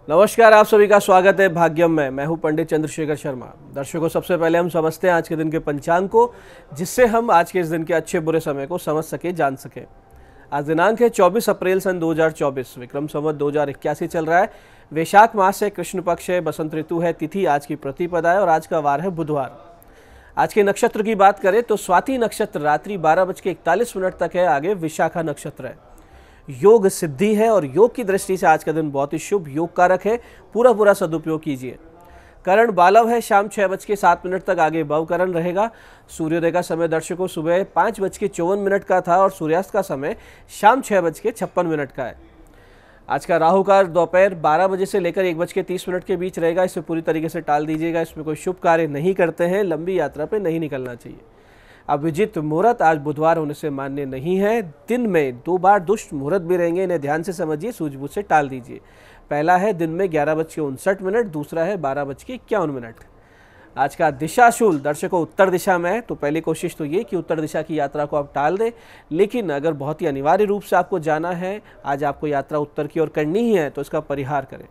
नमस्कार, आप सभी का स्वागत है भाग्यम में। मैं हूं पंडित चंद्रशेखर शर्मा। दर्शकों, सबसे पहले हम समझते हैं आज के दिन के पंचांग को, जिससे हम आज के इस दिन के अच्छे बुरे समय को समझ सके, जान सके। आज दिनांक है 24 अप्रैल सन 2024, विक्रम संवत 2081 चल रहा है। वैशाख मास है, कृष्ण पक्ष है, बसंत ऋतु है, तिथि आज की प्रतिपदा है और आज का वार है बुधवार। आज के नक्षत्र की बात करें तो स्वाति नक्षत्र रात्रि 12:41 तक है, आगे विशाखा नक्षत्र है। योग सिद्धि है और योग की दृष्टि से आज का दिन बहुत ही शुभ योग कारक है, पूरा सदुपयोग कीजिए। करण बालव है, शाम 6:07 तक, आगे भवकरण रहेगा। सूर्योदय का समय दर्शकों सुबह 5:54 का था और सूर्यास्त का समय शाम 6:56 का है। आज का राहु काल दोपहर 12 बजे से लेकर 1:30 के बीच रहेगा। इसे पूरी तरीके से टाल दीजिएगा, इसमें कोई शुभ कार्य नहीं करते हैं, लंबी यात्रा पे नहीं निकलना चाहिए। अभिजीत मुहूर्त आज बुधवार होने से मान्य नहीं है। दिन में 2 बार दुष्ट मुहूर्त भी रहेंगे, इन्हें ध्यान से समझिए, सूझबूझ से टाल दीजिए। पहला है दिन में 11:59, दूसरा है 12:51। आज का दिशाशूल दर्शकों उत्तर दिशा में है, तो पहली कोशिश तो ये कि उत्तर दिशा की यात्रा को आप टाल दें। लेकिन अगर बहुत ही अनिवार्य रूप से आपको जाना है, आज आपको यात्रा उत्तर की ओर करनी ही है, तो इसका परिहार करें।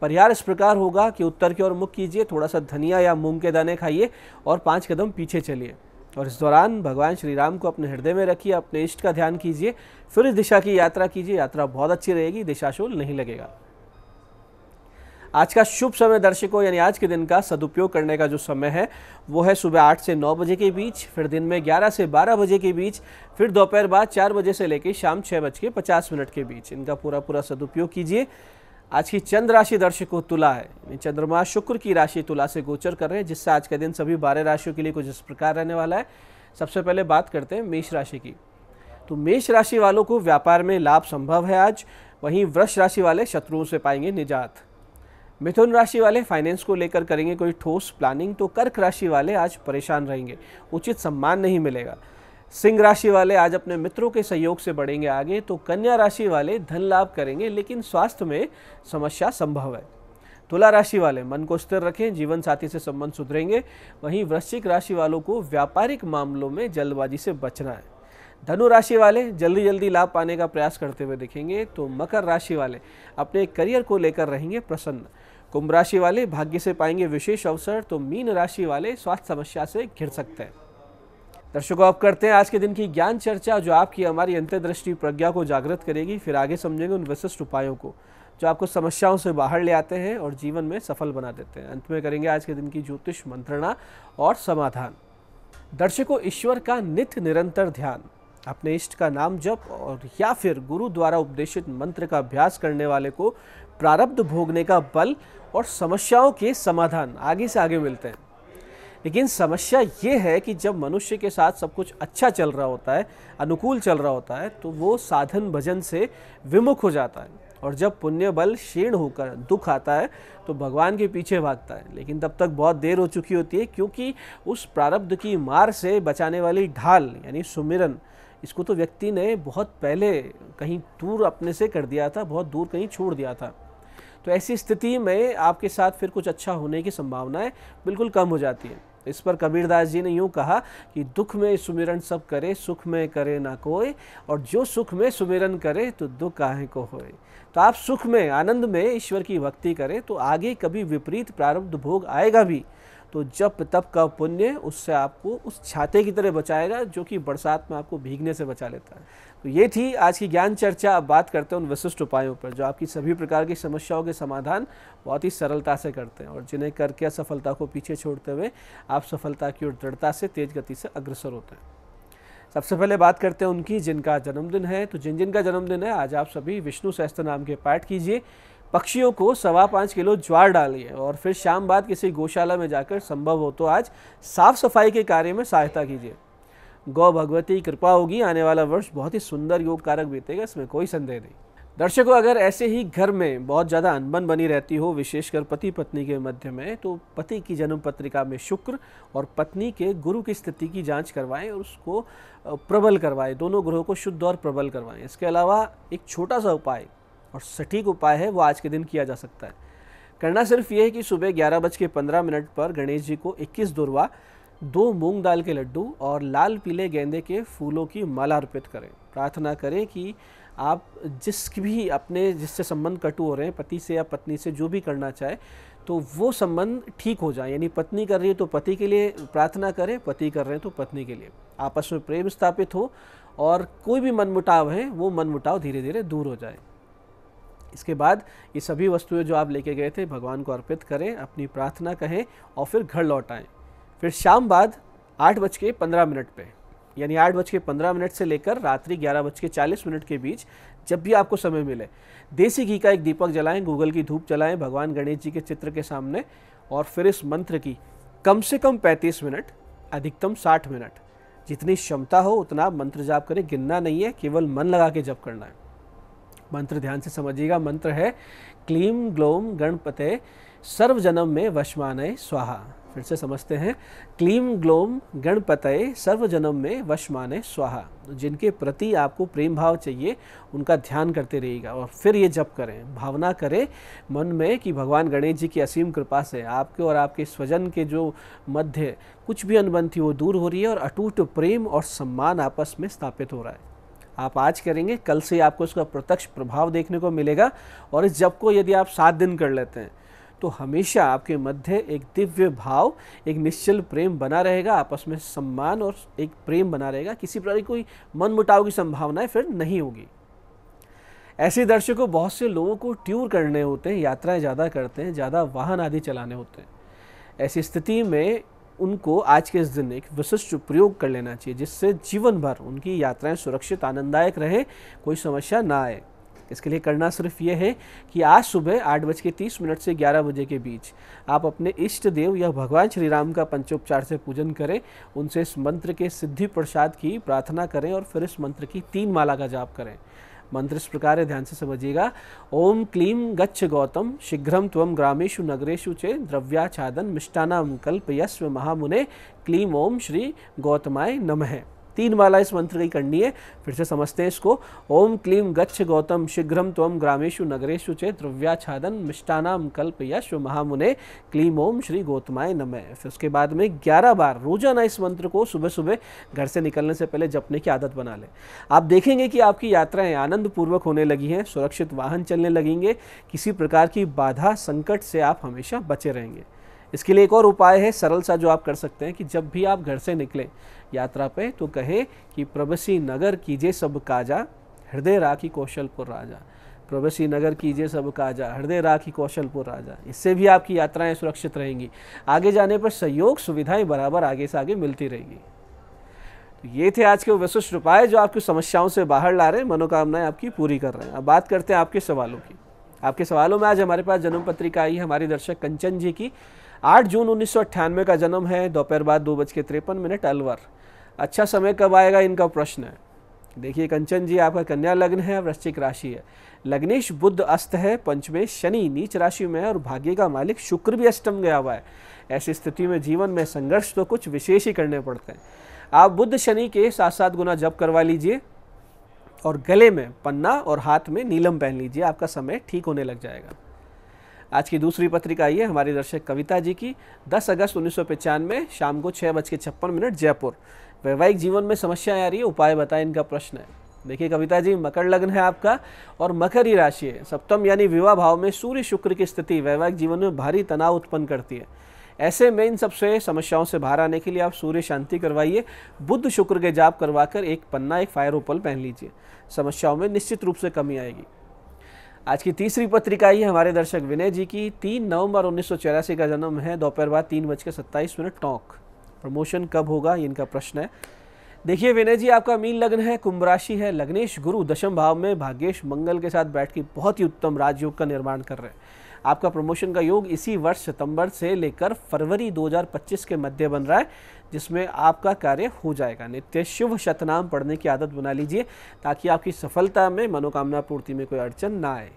परिहार इस प्रकार होगा कि उत्तर की ओर मुख कीजिए, थोड़ा सा धनिया या मूंग के दाने खाइए और 5 कदम पीछे चलिए। और इस दौरान भगवान श्री राम को अपने हृदय में रखिए, अपने इष्ट का ध्यान कीजिए, फिर इस दिशा की यात्रा कीजिए। यात्रा बहुत अच्छी रहेगी, दिशाशूल नहीं लगेगा। आज का शुभ समय दर्शकों, यानी आज के दिन का सदुपयोग करने का जो समय है वो है सुबह 8 से 9 बजे के बीच, फिर दिन में 11 से 12 बजे के बीच, फिर दोपहर बाद 4 बजे से लेकर शाम 6:50 के बीच। इनका पूरा सदुपयोग कीजिए। आज की चंद्र राशि दर्शकों तुला है। चंद्रमा शुक्र की राशि तुला से गोचर कर रहे हैं, जिससे आज का दिन सभी 12 राशियों के लिए कुछ इस प्रकार रहने वाला है। सबसे पहले बात करते हैं मेष राशि की। तो मेष राशि वालों को व्यापार में लाभ संभव है आज। वहीं वृष राशि वाले शत्रुओं से पाएंगे निजात। मिथुन राशि वाले फाइनेंस को लेकर करेंगे कोई ठोस प्लानिंग, तो कर्क राशि वाले आज परेशान रहेंगे, उचित सम्मान नहीं मिलेगा। सिंह राशि वाले आज अपने मित्रों के सहयोग से बढ़ेंगे आगे। तो कन्या राशि वाले धन लाभ करेंगे, लेकिन स्वास्थ्य में समस्या संभव है। तुला राशि वाले मन को स्थिर रखें, जीवन साथी से संबंध सुधरेंगे। वहीं वृश्चिक राशि वालों को व्यापारिक मामलों में जल्दबाजी से बचना है। धनु राशि वाले जल्दी लाभ पाने का प्रयास करते हुए दिखेंगे। तो मकर राशि वाले अपने करियर को लेकर रहेंगे प्रसन्न। कुंभ राशि वाले भाग्य से पाएंगे विशेष अवसर। तो मीन राशि वाले स्वास्थ्य समस्या से घिर सकते हैं। दर्शकों, अब करते हैं आज के दिन की ज्ञान चर्चा, जो आपकी हमारी अंतर्दृष्टि प्रज्ञा को जागृत करेगी। फिर आगे समझेंगे उन विशिष्ट उपायों को जो आपको समस्याओं से बाहर ले आते हैं और जीवन में सफल बना देते हैं। अंत में करेंगे आज के दिन की ज्योतिष मंत्रणा और समाधान। दर्शकों, ईश्वर का नित्य निरंतर ध्यान, अपने इष्ट का नाम जप और या फिर गुरु द्वारा उपदेशित मंत्र का अभ्यास करने वाले को प्रारब्ध भोगने का बल और समस्याओं के समाधान आगे से आगे मिलते हैं। लेकिन समस्या ये है कि जब मनुष्य के साथ सब कुछ अच्छा चल रहा होता है, अनुकूल चल रहा होता है, तो वो साधन भजन से विमुख हो जाता है। और जब पुण्य बल क्षीण होकर दुख आता है तो भगवान के पीछे भागता है। लेकिन तब तक बहुत देर हो चुकी होती है, क्योंकि उस प्रारब्ध की मार से बचाने वाली ढाल यानी सुमिरन, इसको तो व्यक्ति ने बहुत पहले कहीं दूर अपने से कर दिया था, बहुत दूर कहीं छोड़ दिया था। तो ऐसी स्थिति में आपके साथ फिर कुछ अच्छा होने की संभावनाएं बिल्कुल कम हो जाती है। इस पर कबीरदास जी ने यूँ कहा कि दुख में सुमिरन सब करे, सुख में करे ना कोई, और जो सुख में सुमिरन करे तो दुख काहे को होए। तो आप सुख में, आनंद में ईश्वर की भक्ति करें तो आगे कभी विपरीत प्रारब्ध भोग आएगा भी, तो जप तप का पुण्य उससे आपको उस छाते की तरह बचाएगा जो कि बरसात में आपको भीगने से बचा लेता है। तो ये थी आज की ज्ञान चर्चा। अब बात करते हैं उन विशिष्ट उपायों पर जो आपकी सभी प्रकार की समस्याओं के समाधान बहुत ही सरलता से करते हैं और जिन्हें करके असफलता को पीछे छोड़ते हुए आप सफलता की ओर दृढ़ता से, तेज गति से अग्रसर होते हैं। सबसे पहले बात करते हैं उनकी जिनका जन्मदिन है। तो जिन का जन्मदिन है, आज आप सभी विष्णु सहस्त्र नाम के पाठ कीजिए। पक्षियों को 5.25 किलो ज्वार डालिए और फिर शाम बाद किसी गौशाला में जाकर संभव हो तो आज साफ सफाई के कार्य में सहायता कीजिए। गौ भगवती की कृपा होगी, आने वाला वर्ष बहुत ही सुंदर योग कारक बीतेगा, इसमें कोई संदेह नहीं। दर्शकों, अगर ऐसे ही घर में बहुत ज़्यादा अनबन बनी रहती हो, विशेषकर पति पत्नी के मध्य में, तो पति की जन्म पत्रिका में शुक्र और पत्नी के गुरु की स्थिति की जांच करवाएं और उसको प्रबल करवाएं, दोनों ग्रहों को शुद्ध और प्रबल करवाएं। इसके अलावा एक छोटा सा उपाय और सटीक उपाय है, वो आज के दिन किया जा सकता है। करना सिर्फ ये है कि सुबह 11:15 पर गणेश जी को 21 दुर्वा 2 मूंग दाल के लड्डू और लाल पीले गेंदे के फूलों की माला अर्पित करें। प्रार्थना करें कि आप जिससे संबंध कटु हो रहे हैं, पति से या पत्नी से, जो भी करना चाहे तो वो संबंध ठीक हो जाए। यानी पत्नी कर रही है तो पति के लिए प्रार्थना करें, पति कर रहे हैं तो पत्नी के लिए। आपस में प्रेम स्थापित हो और कोई भी मनमुटाव है वो मनमुटाव धीरे धीरे दूर हो जाए। इसके बाद ये सभी वस्तुएं जो आप लेके गए थे भगवान को अर्पित करें, अपनी प्रार्थना कहें और फिर घर लौट आएँ। फिर शाम बाद 8:15 पे, यानी 8:15 से लेकर रात्रि 11:40 के बीच जब भी आपको समय मिले, देसी घी का एक दीपक जलाएं, गूगल की धूप जलाएं भगवान गणेश जी के चित्र के सामने, और फिर इस मंत्र की कम से कम 35 मिनट, अधिकतम 60 मिनट, जितनी क्षमता हो उतना आप मंत्र जाप करें। गिनना नहीं है, केवल मन लगा के जप करना है। मंत्र ध्यान से समझिएगा। मंत्र है क्लीम ग्लोम गणपते सर्वजनम में वशमानय स्वाहा। फिर से समझते हैं, क्लीम ग्लोम गणपतये सर्वजनम में वशमानय स्वाहा। जिनके प्रति आपको प्रेम भाव चाहिए उनका ध्यान करते रहिएगा और फिर ये जप करें। भावना करें मन में कि भगवान गणेश जी की असीम कृपा से आपके और आपके स्वजन के जो मध्य कुछ भी अनबन थी वो दूर हो रही है और अटूट प्रेम और सम्मान आपस में स्थापित हो रहा है। आप आज करेंगे, कल से आपको इसका प्रत्यक्ष प्रभाव देखने को मिलेगा। और इस जप को यदि आप 7 दिन कर लेते हैं तो हमेशा आपके मध्य एक दिव्य भाव, एक निश्चल प्रेम बना रहेगा, आपस में सम्मान और एक प्रेम बना रहेगा। किसी प्रकार की कोई मनमुटाव की संभावनाएं फिर नहीं होगी। ऐसे दर्शकों, बहुत से लोगों को टूर करने होते हैं, यात्राएं ज़्यादा करते हैं, ज़्यादा वाहन आदि चलाने होते हैं। ऐसी स्थिति में उनको आज के इस दिन एक विशिष्ट प्रयोग कर लेना चाहिए जिससे जीवन भर उनकी यात्राएं सुरक्षित आनंददायक रहे, कोई समस्या ना आए। इसके लिए करना सिर्फ ये है कि आज सुबह 8:30 से 11 बजे के बीच आप अपने इष्ट देव या भगवान श्री राम का पंचोपचार से पूजन करें, उनसे इस मंत्र के सिद्धि प्रसाद की प्रार्थना करें और फिर इस मंत्र की 3 माला का जाप करें। मंत्र इस प्रकार है, ध्यान से समझिएगा। ओम क्लीम गच्छ गौतम शीघ्रम त्वम ग्रामेषु नगरेषु चे द्रव्याच्छादन मिष्टानाम कल्पयस्व महामुने क्लीम ओम श्री गौतमाय नमः। 3 माला इस मंत्र की करनी है। फिर से समझते हैं इसको। ओम क्लीम गच्छ गौतम शीघ्रम त्वम ग्रामेषु नगरेषु चे द्रव्याच्छादन मिष्टानाम कल्पयस्व महामुने क्लीम ओम श्री गौतमाय नमः। फिर उसके बाद में 11 बार रोजाना इस मंत्र को सुबह सुबह घर से निकलने से पहले जपने की आदत बना लें। आप देखेंगे कि आपकी यात्राएं आनंद पूर्वक होने लगी हैं, सुरक्षित वाहन चलने लगेंगे, किसी प्रकार की बाधा संकट से आप हमेशा बचे रहेंगे। इसके लिए एक और उपाय है सरल सा जो आप कर सकते हैं कि जब भी आप घर से निकलें यात्रा पे तो कहें कि प्रभसी नगर कीजिए सब काजा, हृदय राखी कौशलपुर राजा। प्रभसी नगर कीजिए सब काजा, हृदय राखी कौशलपुर राजा। इससे भी आपकी यात्राएं सुरक्षित रहेंगी। आगे जाने पर सहयोग सुविधाएं बराबर आगे से आगे मिलती रहेगी। तो ये थे आज के विशिष्ट उपाय जो आपकी समस्याओं से बाहर ला रहे हैं, मनोकामनाएं आपकी पूरी कर रहे हैं। अब बात करते हैं आपके सवालों की। आपके सवालों में आज हमारे पास जन्म पत्रिका आई है हमारी दर्शक कंचन जी की। 8 जून 1998 का जन्म है, दोपहर बाद 2:53 अलवर। अच्छा समय कब आएगा, इनका प्रश्न है। देखिए कंचन जी, आपका कन्या लग्न है, वृश्चिक राशि है, लग्नेश बुध अस्त है, पंचमे शनि नीच राशि में है और भाग्य का मालिक शुक्र भी अष्टम गया हुआ है। ऐसी स्थिति में जीवन में संघर्ष तो कुछ विशेष ही करने पड़ते हैं। आप बुध शनि के 7-7 गुना जप करवा लीजिए और गले में पन्ना और हाथ में नीलम पहन लीजिए, आपका समय ठीक होने लग जाएगा। आज की दूसरी पत्रिका आई है हमारी दर्शक कविता जी की। 10 अगस्त 1995 शाम को 6:56 जयपुर। वैवाहिक जीवन में समस्याएं आ रही है, उपाय बताएं, इनका प्रश्न है। देखिए कविता जी, मकर लग्न है आपका और मकर ही राशि है। सप्तम यानी विवाह भाव में सूर्य शुक्र की स्थिति वैवाहिक जीवन में भारी तनाव उत्पन्न करती है। ऐसे में इन सबसे समस्याओं से बाहर आने के लिए आप सूर्य शांति करवाइए, बुध शुक्र के जाप करवाकर एक पन्ना एक फायर ओपल पहन लीजिए, समस्याओं में निश्चित रूप से कमी आएगी। आज की तीसरी पत्रिका है हमारे दर्शक विनय जी की। 3 नवंबर 1984 का जन्म है, दोपहर बाद 3:27 टोंक। प्रमोशन कब होगा, इनका प्रश्न है। देखिए विनय जी, आपका मीन लग्न है, कुंभ राशि है, लग्नेश गुरु दशम भाव में भाग्येश मंगल के साथ बैठ के बहुत ही उत्तम राजयोग का निर्माण कर रहे हैं। आपका प्रमोशन का योग इसी वर्ष सितंबर से लेकर फरवरी 2025 के मध्य बन रहा है, जिसमें आपका कार्य हो जाएगा। नित्य शुभ शतनाम पढ़ने की आदत बना लीजिए ताकि आपकी सफलता में, मनोकामना पूर्ति में कोई अड़चन ना आए।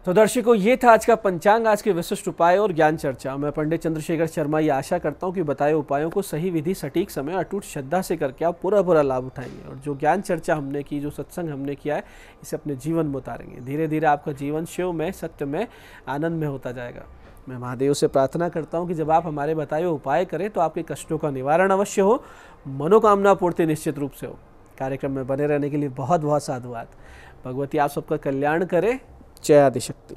तो दर्शकों, ये था आज का पंचांग, आज के विशिष्ट उपाय और ज्ञान चर्चा। मैं पंडित चंद्रशेखर शर्मा ये आशा करता हूँ कि बताए उपायों को सही विधि, सटीक समय, अटूट श्रद्धा से करके आप पूरा लाभ उठाएंगे और जो ज्ञान चर्चा हमने की, जो सत्संग हमने किया है, इसे अपने जीवन में उतारेंगे। धीरे धीरे आपका जीवन शिव में, सत्य में, आनंद में होता जाएगा। मैं महादेव से प्रार्थना करता हूँ कि जब आप हमारे बताए हुए उपाय करें तो आपके कष्टों का निवारण अवश्य हो, मनोकामना पूर्ति निश्चित रूप से हो। कार्यक्रम में बने रहने के लिए बहुत बहुत साधुवाद। भगवती आप सबका कल्याण करे। जय आदिशक्ति।